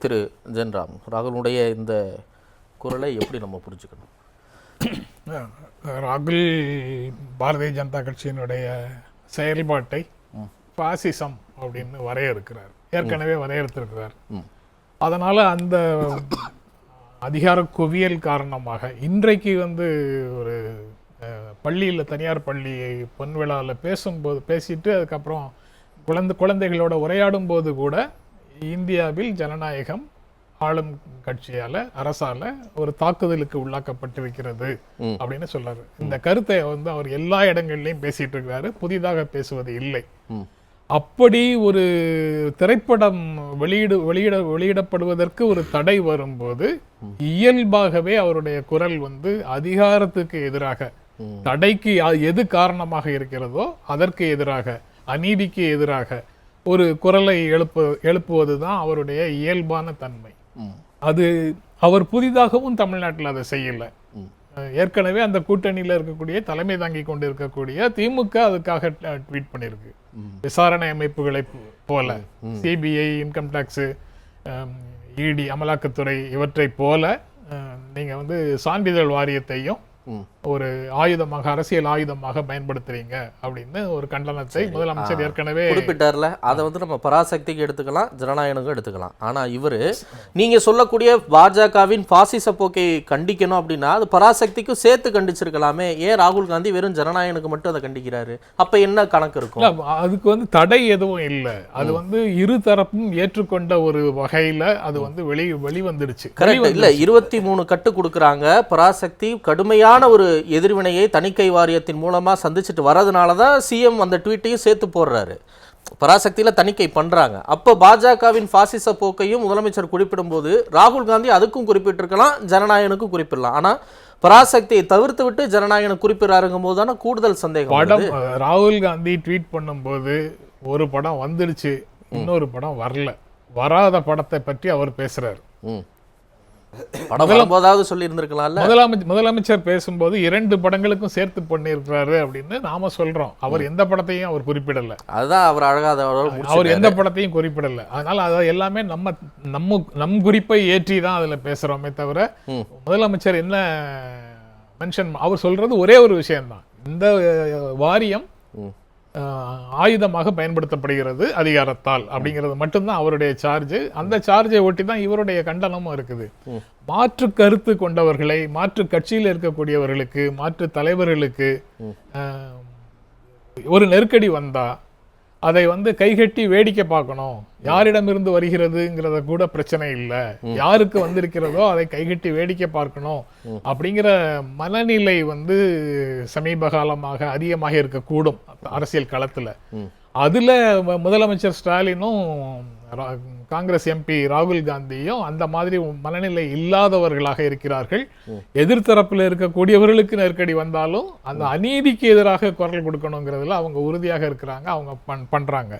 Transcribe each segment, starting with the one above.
திரு ஜென்ராம், ராகுலுடைய இந்த குரலை எப்படி நம்ம புரிஞ்சுக்கணும்? ராகுல் பாரதிய ஜனதா கட்சியினுடைய செயல்பாட்டை பாசிசம் அப்படின்னு வரையறுக்கிறார், ஏற்கனவே வரையறுத்திருக்கிறார். அதனால அந்த அதிகார குவியல் காரணமாக இன்றைக்கு ஒரு பள்ளியில், தனியார் பள்ளி பொன்விழாவில் பேசிட்டு அதுக்கப்புறம் குழந்தைகளோட உரையாடும் போது கூட இந்தியாவில் ஜனநாயகம் ஆளும் கட்சியால, அரசால ஒரு தாக்குதலுக்கு உள்ளாக்கப்பட்டிருக்கிறது அப்படின்னு சொல்றாரு. இந்த கருத்தை அவர் எல்லா இடங்கள்லயும் பேசிட்டு இருக்கிறாரு, புதிதாக பேசுவது இல்லை. அப்படி ஒரு திரைப்படம் வெளியிடப்படுவதற்கு ஒரு தடை வரும்போது இயல்பாகவே அவருடைய குரல் அதிகாரத்துக்கு எதிராக, தடைக்கு எது காரணமாக இருக்கிறதோ அதற்கு எதிராக, அநீதிக்கு எதிராக ஒரு குரலை எழுப்புவதுதான் அவருடைய இயல்பான தன்மை. அது அவர் புதிதாகவும் தமிழ்நாட்டில் அதை செய்யல. ஏற்கனவே அந்த கூட்டணியில் இருக்கக்கூடிய, தலைமை தாங்கி கொண்டு இருக்கக்கூடிய திமுக அதுக்காக ட்வீட் பண்ணியிருக்கு. விசாரணை அமைப்புகளை போல, சிபிஐ, இன்கம் டாக்ஸ், இடி, அமலாக்கத்துறை இவற்றை போல நீங்க சான்றிதழ் வாரியத்தையும் ஒரு ஆயுதமாக, அரசியல் ஆயுதமாக பயன்படுத்துறீங்க அப்படின்னு ஒரு கண்டனத்தை முதலமைச்சர் ஏற்கனவே குறிப்பிட்டார்ல. அதை நம்ம பராசக்திக்கு எடுத்துக்கலாம், ஜனநாயகனுக்கும் எடுத்துக்கலாம். ஆனா இவரு நீங்க சொல்லக்கூடிய பாஜகவின் பாசிச போக்கை கண்டிக்கணும் அப்படின்னா அது பராசக்திக்கும் சேர்த்து கண்டிச்சிருக்கலாமே. ஏன் ராகுல் காந்தி வெறும் ஜனநாயகனுக்கு மட்டும் அதை கண்டிக்கிறாரு? அப்ப என்ன கணக்கு இருக்கும்? அதுக்கு தடை எதுவும் இல்லை. அது இரு தரப்பும் ஏற்றுக்கொண்ட ஒரு வகையில அது வெளிவந்துடுச்சு. கரெக்ட் இல்ல? 23 கட்டு கொடுக்குறாங்க. பராசக்தி கடுமையான ஒரு எதிர்வினையை தணிக்கை வாரியத்தின் மூலமா சந்திச்சுட்டு வரதுனாலதான் சிஎம் அந்த ட்வீட்டையும் சேர்த்து போடுறாரு. பராசக்தியில தணிக்கை பண்றாங்க. அப்ப பாஜகவின் பாசிச போக்கையும் முதலமைச்சர் குறிப்பிடும் போது ராகுல் காந்தி அதுக்கும் குறிப்பிட்டிருக்கலாம், ஜனநாயகனுக்கும் குறிப்பிடலாம். ஆனா பராசக்தியை தவிர்த்து விட்டு ஜனநாயகன் குறிப்பிடறாருங்கும் போது தானே கூடுதல் சந்தேகம். ராகுல் காந்தி ட்வீட் பண்ணும்போது ஒரு படம் வந்துடுச்சு, இன்னொரு படம் வரல. வராத படத்தை பற்றி அவர் பேசுறாரு. முதலமைச்சர் பேசும்போது 2 படங்களுக்கும் சேர்த்து பண்ணிருக்கிறாரு அப்படின்னு நாம சொல்றோம். அவர் எந்த படத்தையும் அவர் குறிப்பிடல. அதுதான் அவர் அழகாத, அவர் எந்த படத்தையும் குறிப்பிடல. அதனால அது எல்லாமே நம் குறிப்பை ஏற்றி தான் அதுல பேசுறோமே தவிர, முதலமைச்சர் என்ன மென்ஷன், அவர் சொல்றது ஒரே ஒரு விஷயம்தான், இந்த வாரியம் ஆயுதமாக பயன்படுத்தப்படுகிறது அதிகாரத்தால் அப்படிங்கிறது மட்டும்தான் அவருடைய சார்ஜ். அந்த சார்ஜை ஒட்டி தான் இவருடைய கண்டனமும் இருக்குது. மாற்று கருத்து கொண்டவர்களை, மாற்று கட்சியில் இருக்கக்கூடியவர்களுக்கு, மாற்று தலைவர்களுக்கு ஒரு நெருக்கடி வந்தா அதை கைகட்டி வேடிக்கை பார்க்கணும். யாரிடமிருந்து வருகிறதுங்கிறத கூட பிரச்சனை இல்லை, யாருக்கு வந்திருக்கிறதோ அதை கைகட்டி வேடிக்கை பார்க்கணும் அப்படிங்கிற மனநிலை சமீப காலமாக அதிகமாக இருக்கக்கூடும் அரசியல் களத்துல. அதுல முதலமைச்சர் ஸ்டாலினும் காங்கிரஸ் எம்பி ராகுல் காந்தியும் அந்த மாதிரி மனநிலை இல்லாதவர்களாக இருக்கிறார்கள். எதிர்த்தரப்புல இருக்கக்கூடியவர்களுக்கு நெருக்கடி வந்தாலும் அந்த அநீதிக்கு எதிராக குரல் கொடுக்கணுங்கிறதுல அவங்க உறுதியாக இருக்கிறாங்க, அவங்க பண்றாங்க.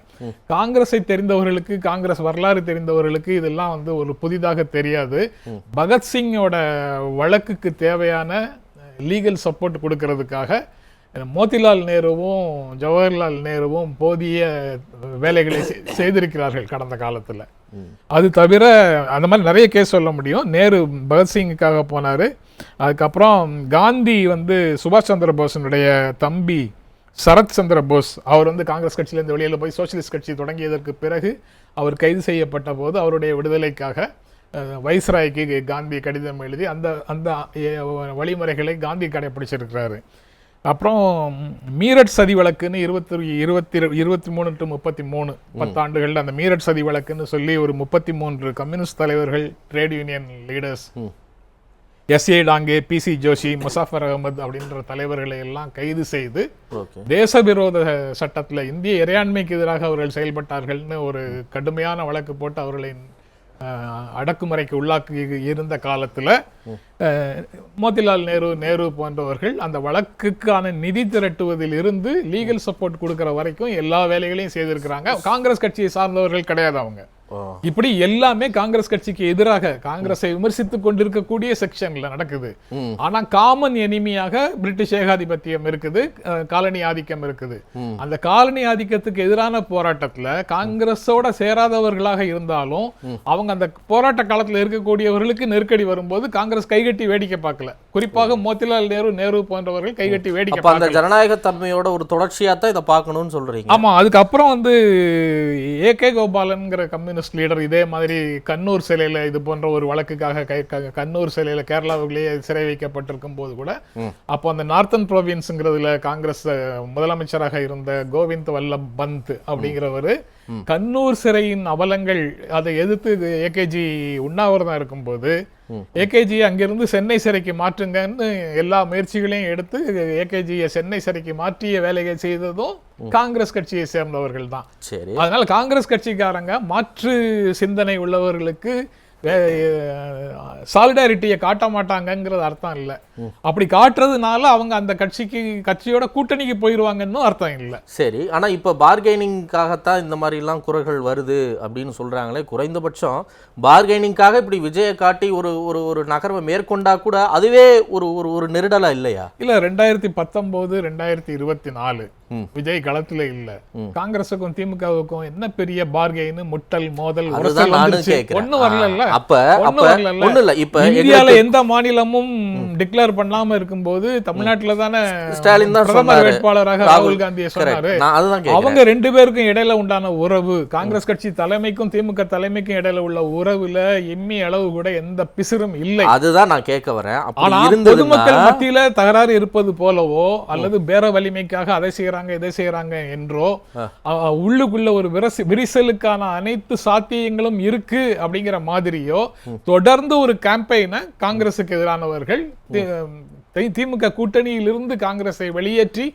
காங்கிரஸை தெரிந்தவர்களுக்கு, காங்கிரஸ் வரலாறு தெரிந்தவர்களுக்கு இதெல்லாம் ஒரு புதிதாக தெரியாது. பகத்சிங்கோட வழக்குக்கு தேவையான லீகல் சப்போர்ட் கொடுக்கறதுக்காக மோதிலால் நேருவும் ஜவஹர்லால் நேருவும் போதிய வேலைகளை செய்திருக்கிறார்கள் கடந்த காலத்துல. அது தவிர அந்த மாதிரி நிறைய கேஸ் சொல்ல முடியும். நேரு பகத்சிங்குக்காக போனாரு. அதுக்கப்புறம் காந்தி சுபாஷ் சந்திர போஸினுடைய தம்பி சரத் சந்திர போஸ், அவர் காங்கிரஸ் கட்சியிலிருந்து வெளியில போய் சோசியலிஸ்ட் கட்சி தொடங்கியதற்கு பிறகு அவர் கைது செய்யப்பட்ட போது அவருடைய விடுதலைக்காக வைஸ்ராய்க்கு காந்தி கடிதம் எழுதி அந்த அந்த வழிமுறைகளை காந்தி கடைபிடிச்சிருக்கிறாரு. அப்புறம் மீரட் சதி வழக்குன்னு 23 to 33 10 ஆண்டுகள் அந்த மீரட் சதி வழக்குன்னு சொல்லி ஒரு 33 கம்யூனிஸ்ட் தலைவர்கள், trade union leaders, S A Dange, P C Joshi, Muzaffar Ahmed அப்படின்ற தலைவர்களை எல்லாம் கைது செய்து தேச விரோத சட்டத்துல இந்திய இறையாண்மைக்கு எதிராக அவர்கள் செயல்பட்டார்கள்னு ஒரு கடுமையான வழக்கு போட்டு அவர்களை அடக்குமுறைக்கு உள்ளாக்கி இருந்த காலத்துல மோதிலால் நேரு போன்றவர்கள் அந்த வழக்குக்கான நிதி திரட்டுவதில் இருந்து லீகல் சப்போர்ட் கொடுக்கிற வரைக்கும் எல்லா வேலைகளையும் செய்திருக்கிறாங்க. காங்கிரஸ் கட்சியை சார்ந்தவர்கள் கிடையாது அவங்க. இப்படி எல்லாமே காங்கிரஸ் கட்சிக்கு எதிராக காங்கிரஸை விமர்சித்துக் கொண்டிருக்கக்கூடிய செக்ஷன்ல நடக்குது. ஆனா காமன் எனிமியாக பிரிட்டிஷ் ஏகாதிபத்தியம் இருக்குது, காலனி ஆதிக்கம் இருக்குது. அந்த காலனி ஆதிக்கத்துக்கு எதிரான போராட்டத்துல காங்கிரஸோட சேராதவர்களாக இருந்தாலும் அவங்க அந்த போராட்ட காலத்துல இருக்கக்கூடியவர்களுக்கு நெருக்கடி வரும்போது காங்கிரஸ் கைகட்டி வேடிக்கை பார்க்கல. குறிப்பாக மோதிலால் நேரு போன்றவர்கள் கைகட்டி வேடிக்கை பார்க்கல. அந்த ஜனநாயக தன்மையோட ஒரு தொடர்ச்சியா தான் இதை பார்க்கணும்னு சொல்றீங்க. ஆமா, அதுக்கப்புறம் வந்து ஏகே கோபாலன்ங்கிற கம்யூனிஸ்ட் லீடர் இதே மாதிரி கண்ணூர் சிலையில இது போன்ற ஒரு வழக்குக்காக கண்ணூர் சிலையில கேரளாவிலேயே சிறை வைக்கப்பட்டிருக்கும் போது கூட அப்போ அந்த நார்த்தன் ப்ரோவின்ஸ்ங்கிறதுல காங்கிரஸ் முதலமைச்சராக இருந்த கோவிந்த் வல்லப் பந்த் அப்படிங்கிறவரு கண்ணூர் சிறையின் அவலங்கள் அதை எதிர்த்து ஏகேஜி உண்ணாவிரதம் இருக்கும்போது ஏகேஜி அங்கிருந்து சென்னை சிறைக்கு மாற்றுங்கன்னு எல்லா முயற்சிகளையும் எடுத்து ஏகேஜியை சென்னை சிறைக்கு மாற்றிய வேலையை செய்ததும் காங்கிரஸ் கட்சியை சேர்ந்தவர்கள் தான். அதனால காங்கிரஸ் கட்சிக்காரங்க மாற்று சிந்தனை உள்ளவர்களுக்கு சாலிடாரிட்டியை காட்ட மாட்டாங்கிறது அர்த்தம் இல்லை. அப்படி காட்டுறதுனால அவங்க அந்த கட்சியோட கூட்டணிக்கு போயிருவாங்கன்னு அர்த்தம் இல்லை. சரி, ஆனா இப்ப பார்கெனிங்காகத்தான் இந்த மாதிரி எல்லாம் குறைகள் வருது அப்படின்னு சொல்றாங்களே. குறைந்தபட்சம் பார்கெனிங்காக இப்படி விஜயை காட்டி ஒரு ஒரு நகர்வை மேற்கொண்டா கூட அதுவே ஒரு ஒரு நெருடலா இல்லையா? இல்ல, 2019 2024 விஜய் களத்துல இல்ல. காங்கிரஸுக்கும் திமுகவுக்கும் என்ன பெரிய பார்கெயின், முட்டல், மோதல், ஒண்ணும் வரல. இப்ப இந்தியால எந்த மாநிலமும் டிக்ளேர் பண்ணாம இருக்கும்போது தமிழ்நாட்டுல தானே ஸ்டாலின் தான் பிரதமர் வேட்பாளராக ராகுல் காந்தியை சொன்னாரு. அவங்க ரெண்டு பேருக்கும் இடையில உண்டான உறவு, காங்கிரஸ் கட்சி தலைமைக்கும் திமுக தலைமைக்கும் இடையில உள்ள உறவுல எம்மி அளவு கூட எந்த பிசிறும் இல்லை. அதுதான் நான் கேட்க வரேன். ஆனா பொதுமக்கள் மத்தியில தகராறு இருப்பது போலவோ அல்லது பேர வலிமைக்காக அதை செய்யறாங்க இதை செய்யறாங்க என்றோ உள்ளுக்குள்ள ஒரு விரிசலுக்கான அனைத்து சாத்தியங்களும் இருக்கு அப்படிங்கிற மாதிரியோ தொடர்ந்து ஒரு கேம்பெயினை காங்கிரசுக்கு எதிரானவர்கள் திமுக கூட்டணியிலிருந்து காங்கிரஸை வெளியேற்றி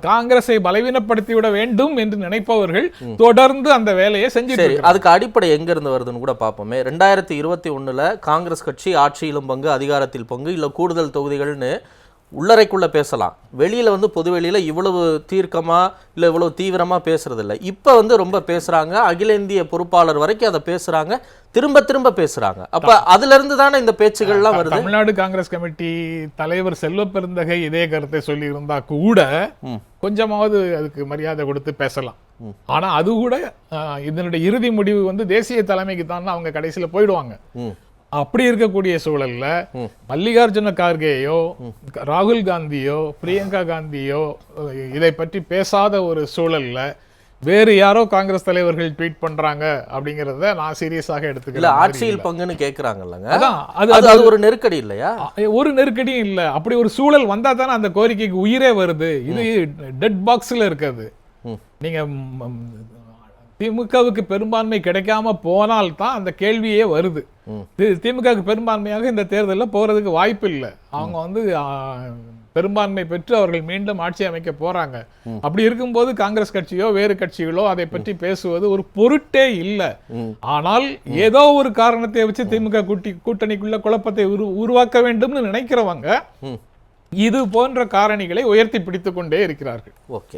காங்கிரஸை பலவீனப்படுத்திவிட வேண்டும் என்று நினைப்பவர்கள் தொடர்ந்து அந்த வேலையை செஞ்சு. அதுக்கு அடிப்படை எங்க இருந்து வருதுன்னு கூட பார்ப்போமே. 2021 காங்கிரஸ் கட்சி ஆட்சியிலும் பங்கு, அதிகாரத்தில் பங்கு, இல்ல கூடுதல் தொகுதிகள்னு உள்ளறைக்குள்ள பேசலாம். வெளியில வந்து பொதுவெளியில இவ்வளவு தீர்க்கமா இல்ல இவ்வளவு தீவிரமா பேசுறது இல்லை. இப்ப வந்து ரொம்ப பேசுறாங்க. அகில இந்திய பொறுப்பாளர் வரைக்கும் அதை பேசுறாங்க, திரும்ப திரும்ப பேசுறாங்க. அப்ப அதுல இருந்து தானே இந்த பேச்சுகள்லாம் வருது. தமிழ்நாடு காங்கிரஸ் கமிட்டி தலைவர் செல்வ பெருந்தகை இதே கருத்தை சொல்லி இருந்தா கூட கொஞ்சமாவது அதுக்கு மரியாதை கொடுத்து பேசலாம். ஆனா அது கூட இதனுடைய இறுதி முடிவு வந்து தேசிய தலைமைக்கு தான் அவங்க கடைசியில போயிடுவாங்க. அப்படி இருக்கக்கூடிய சூழல்ல மல்லிகார்ஜுன கார்கேயோ ராகுல் காந்தியோ பிரியங்கா காந்தியோ இதை பற்றி பேசாத ஒரு சூழல்ல வேறு யாரோ காங்கிரஸ் தலைவர்கள் ட்வீட் பண்றாங்க அப்படிங்கறத நான் சீரியஸாக எடுத்துக்கிறேன். ஆட்சியில் பங்குன்னு கேக்குறாங்கல்லங்க, அது ஒரு நெருக்கடி இல்லையா? ஒரு நெருக்கடியும் இல்ல. அப்படி ஒரு சூழல் வந்தா தானே அந்த கோரிக்கைக்கு உயிரே வருது. இது டெட் பாக்ஸ்ல இருக்குது. நீங்க திமுகவுக்கு பெரும்பான்மை கிடைக்காம போனால் தான் அந்த கேள்வியே வருது. திமுகவுக்கு பெரும்பான்மையாக இந்த தேர்தலில் போறதுக்கு வாய்ப்பு இல்லை. அவங்க வந்து பெரும்பான்மை பெற்று அவர்கள் மீண்டும் ஆட்சி அமைக்க போறாங்க. அப்படி இருக்கும்போது காங்கிரஸ் கட்சியோ வேறு கட்சிகளோ அதை பற்றி பேசுவது ஒரு பொருட்டே இல்லை. ஆனால் ஏதோ ஒரு காரணத்தை வச்சு திமுக கூட்டணிக்குள்ள குழப்பத்தை உருவாக்க வேண்டும்னு நினைக்கிறவங்க இது போன்ற காரணிகளை உயர்த்தி பிடித்துக் கொண்டே இருக்கிறார்கள். ஓகே.